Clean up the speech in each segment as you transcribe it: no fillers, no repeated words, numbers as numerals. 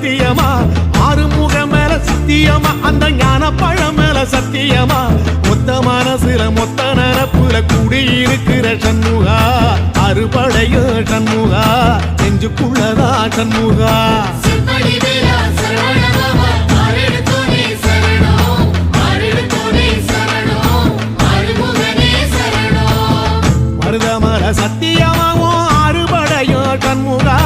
சத்தியமா ஆறுமுகம் மேல சத்தியமா அந்த ஞான பழம் மேல சத்தியமா மொத்த மனசுல மொத்த நரப்புல குடியிருக்கிற சண்முகா அறுபடையோ சண்முகா நெஞ்சுக்குள்ளதா சண்முகா மருதமர சத்தியமாவோ அறுபடையோ சண்முகா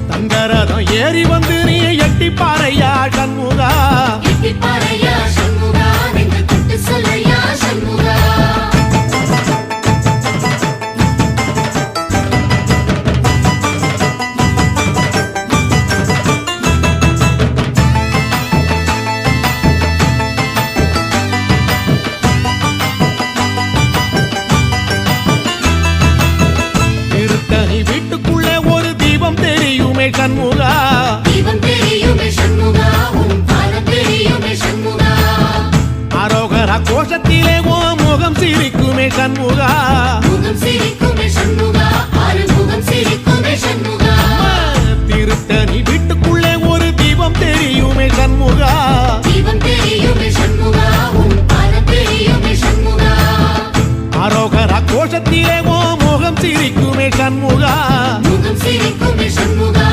தங்கரதம் ஏறி வந்து நீ எட்டி பாறையா சண்முகா சண்முகா தீபம் தெரியுமே சண்முகா உன் பாதம் தெரியுமே சண்முகா அரோகரா கோஷத்திலே ஓ முகம் சிரிக்குமே சண்முகா முகம் சிரிக்குமே சண்முகா ஆறுமுகம் சிரிக்குமே சண்முகா திருத்தணி வீட்டுக்குள்ளே ஒரு தீபம் தெரியுமே சண்முகா தீபம் தெரியுமே சண்முகா உன் பாதம் தெரியுமே சண்முகா அரோகரா கோஷத்திலே ஓ முகம் சிரிக்குமே சண்முகா முகம் சிரிக்குமே சண்முகா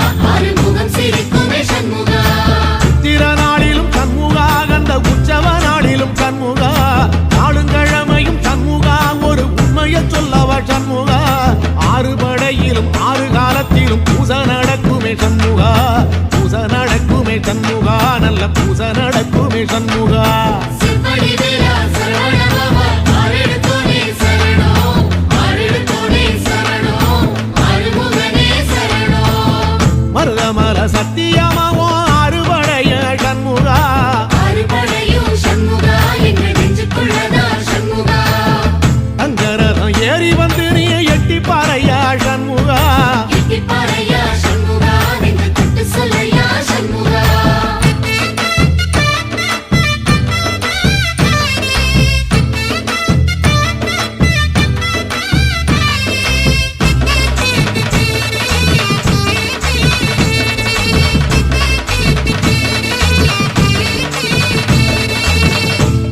திருநாளிலும் சண்முகா கந்த உற்சவ நாளிலும் சண்முகா நாளுங்கிழமையும் சண்முகா ஒரு உண்மையை சொல்லவா சண்முகா ஆறுபடையிலும் ஆறு காலத்திலும் பூசை நடக்குமே சண்முகா பூசை நடக்குமே சண்முகா நல்ல பூசை நடக்குமே சண்முகா மருதமர சத்தியமாவோ அறுபடைய சண்முகா தங்கரதம் ஏறி வந்து நீ எட்டி பாறையா சண்முகா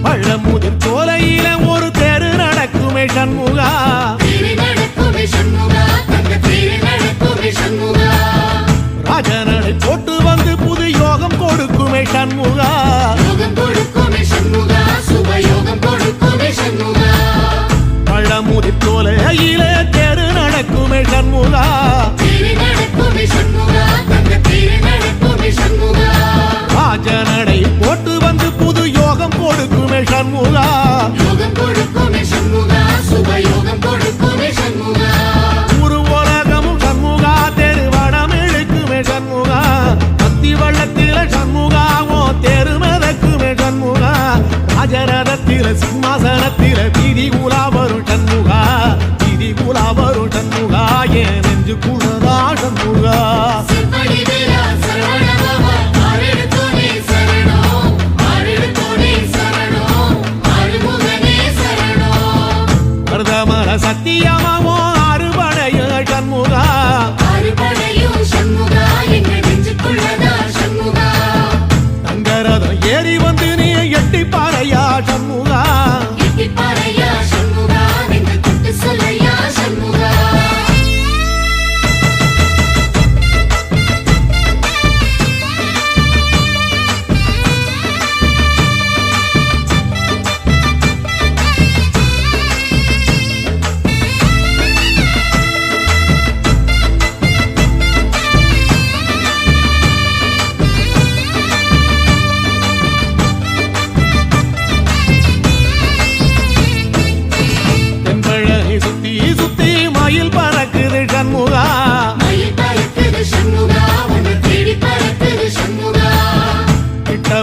பழமுதிர் கோலையில ஒரு தேரு நடக்குமே சண்முகா ராஜனடை போட்டு வந்து புது யோகம் கொடுக்குமே சண்முகா பழமுதிர் கோலையில தேரு நடக்குமே சண்முகா ராஜனடை போட்டு வந்து புது யோகம் கொடுக்குமே சண்முகா ஒரு உலகமும் சண்முகா தெரு வடம் இழுக்குமே சண்முகா பத்தி வள்ளத்தில சண்முகாவோ தெரு மிதக்குமே சண்முகா ராஜரதத்தில சிம்மாசனத்தில வீதி உலா வரும் சண்முகா வீதி உலா வரும் சண்முகா ஏன் நெஞ்சு குளரா சண்முகா மருதமர சத்தியமாவோ அறுபடைய சண்முகா தங்கரதம் ஏறி வந்து நீ எட்டி பாறையா சண்முகா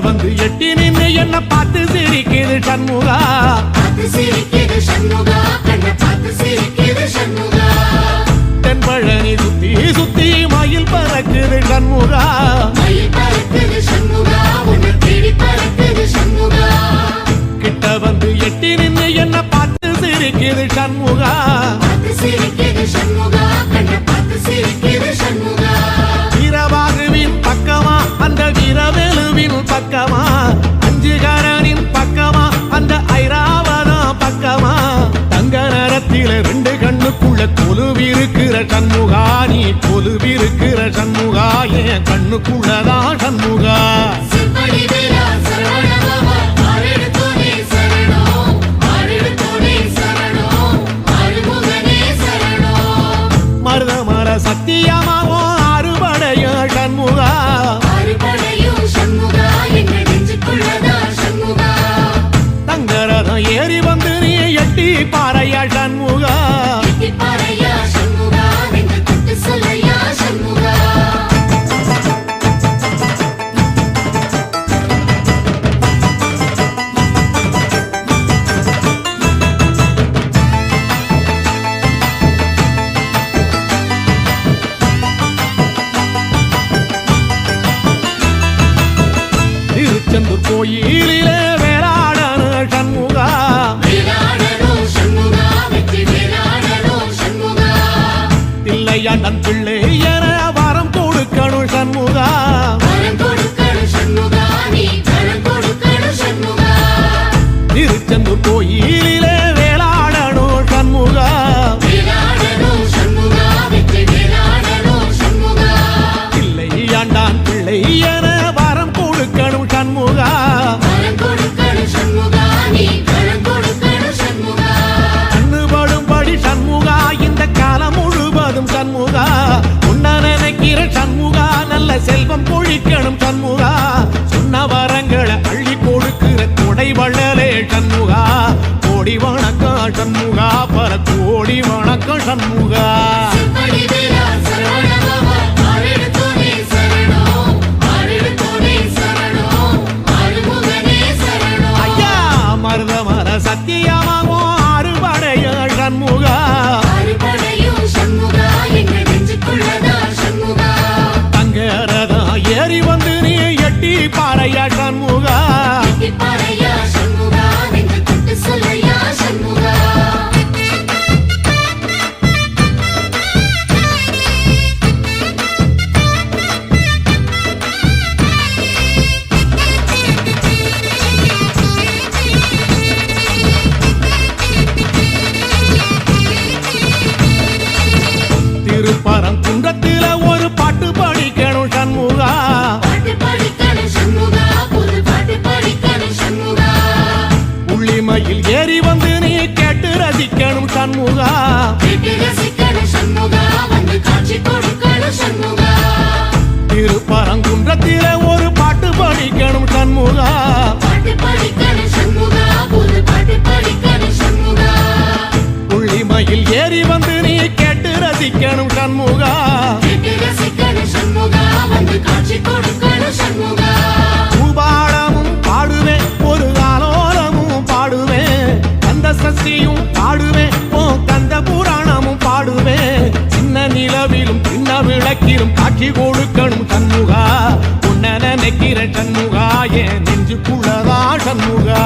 வந்து எட்டி நின்று என்ன பார்த்து சிரிக்குது சண்முகா தென்பழனி சுத்தி சுத்தி மயில் பறக்குது சண்முகா கிட்ட வந்து எட்டி நின்று என்ன பார்த்து சிரிக்குது சண்முகா பார்த்து சிரிக்குது சண்முகா கண்ண பார்த்து சிரிக்குது சண்முகா வீரபாகுவின் பக்கமா அந்த வீரவேலுவின் பக்கமா அஞ்சுகாரனின் பக்கமா அந்த ஐராவதம் பக்கமா தங்க நேரத்தில ரெண்டு கண்ணுக்குள்ள கொலுவிருக்கிற சண்முகா நீ கொலுவிருக்கிற சண்முகா என் கண்ணுக்குள்ளதான் சண்முகா சிப்படி வேலா சரவணபவா ஆரெடுத்தோனே சரணம் ஆரெடுத்தோனே சரணம் ஆறுமுகனே சரணம் மருதமர சத்தியமாவோ அறுபடைய சண்முகா ஆறுபடையும் சண்முகா எங்க நெஞ்சுக்குள்ளதா சண்முகா தங்கரதம் ஏறி வந்து நீ எட்டி பாறையா சண்முகா எட்டிப்பாறையா சண்முகா நெஞ்ச தொட்டு சொல்லையா சண்முகா திருச்செந்தூர் கோயிலிலே வேளாடன சண்முகா வேலாடணும் சண்முகா வெற்றி வேலாடணும் சண்முகா தில்லையாண்டன் பிள்ளை என வரம் கொடுக்கணும் சண்முகா வரம் கொடுக்கணும் சண்முகா நீ வரம் கொடுக்கணும் சண்முகா திருச்செந்தூர் கோயிலிலே வேளாடணும் சண்முகா வேலாடணும் சண்முகா வெற்றி வேலாடணும் சண்முகா தில்லையாண்டான் பிள்ளை என வரம் கொடுக்கணும் சண்முகா வரம் கொடுக்கணும் சண்முகா நீ வரம் கொடுக்கணும் சண்முகா கண்ணுபடும்படி சண்முகா இந்த காலம் முழுவதும் சண்முகா உன்ன நினைக்கிற சண்முகா நல்ல செல்வம் பொழிக்கணும் சண்முகா சொன்ன வரங்களை அள்ளி கொடுக்கிற கொடை வள்ளலே சண்முகா கோடி வணக்கம் சண்முகா பல கோடி வணக்கம் சண்முகா சிப்படி வேலா சரவணபவா ஆரெடுத்தோனே சரணம் ஆரெடுத்தோனே சரணம் ஆறுமுகனே சரணம் ஐயா மருதமர சத்தியமாவோ அறுபடைய சண்முகா ஆறுபடையும் சண்முகா எங்க நெஞ்சுக்குள்ளதா சண்முகா தங்கரதம் ஏறி வந்து நீ எட்டி பாறையா சண்முகா எட்டிப்பாறையா சண்முகா நெஞ்ச தொட்டு சொல்லையா சண்முகா திருப்பரங்குன்றத்தில ஒரு பாட்டு படிக்கணும் சண்முகா பாட்டு படிக்கணும் சண்முகா புது பாட்டு படிக்கணும் சண்முகா உள்ளிமையில் ஏறி வந்து நீ கேட்டு ரசிக்கணும் சண்முகா கேட்டு ரசிக்கணும் சண்முகா வந்து காட்சி கொடுக்கணும் சண்முகா திருப்பரங்குன்றத்தில ஒரு பாட்டு படிக்கணும் சண்முகா பாட்டு படிக்கணும் சண்முகா புது பாட்டு படிக்கணும் சண்முகா உள்ளிமையில் ஏறி வந்து நீ கேட்டு ரசிக்கணும் சண்முகா கேட்டு ரசிக்கணும் சண்முகா வந்து காட்சி கொடுக்கணும் சண்முகா பூபாடமும் பாடுவேன் ஒரு ஆலோலமும் பாடுவேன் கந்த சஷ்டியும் பாடுவேன் ஓ கந்த புராணமும் பாடுவேன் சின்ன நிலவிலும் சின்ன விளக்கிலும் காட்சி கொடுக்கணும் சண்முகா உன்ன நினைக்கிற சண்முகா என் நெஞ்சுக்குள்ளதா சண்முகா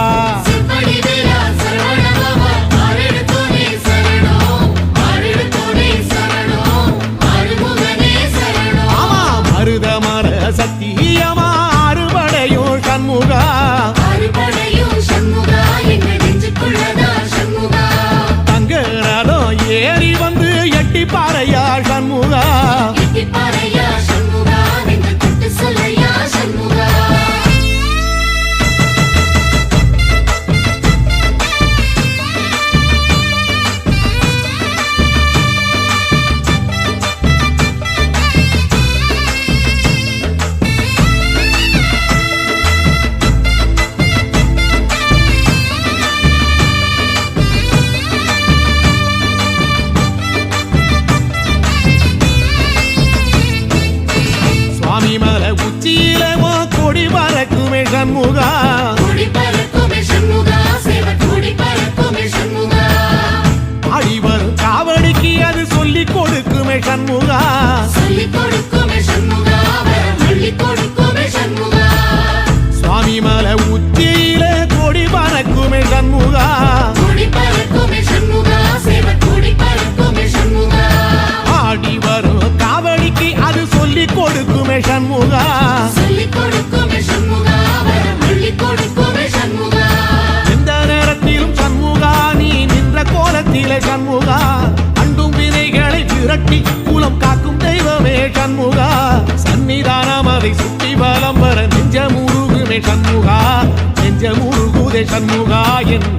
சிப்படி வேலா சரவணபவா ஆரெடுத்தோனே சரணம் ஆரெடுத்தோனே சரணம் ஆறுமுகனே சரணம் ஆமா மருதமர சத்தியமா அறுபடையும் சண்முகா ஆறுபடையும் சண்முகா எங்க நெஞ்சுக்குள்ளதா சண்முகா தங்கரதம் ஏறி வந்து எட்டி பாறையா சண்முகா எட்டிப்பாறையா சண்முகா நெஞ்ச தொட்டு சொல்லையா சண்முகா கொடுக்குமே சண்முகா சொல்லிக் கொடுக்குமே சண்முகா வரம் அள்ளிக் கொடுக்குமே சண்முகா எந்த நேரத்திலும் சண்முகா நீ நின்ற கோலத்திலே சண்முகா அண்டும் வினைகளை விரட்டி குலம் காக்கும் தெய்வமே சண்முகா சன்னிதானம் அதை சுற்றி பலம் வர நெஞ்சமுருகுமே சண்முகா நெஞ்சமுருகுதே சண்முகா என்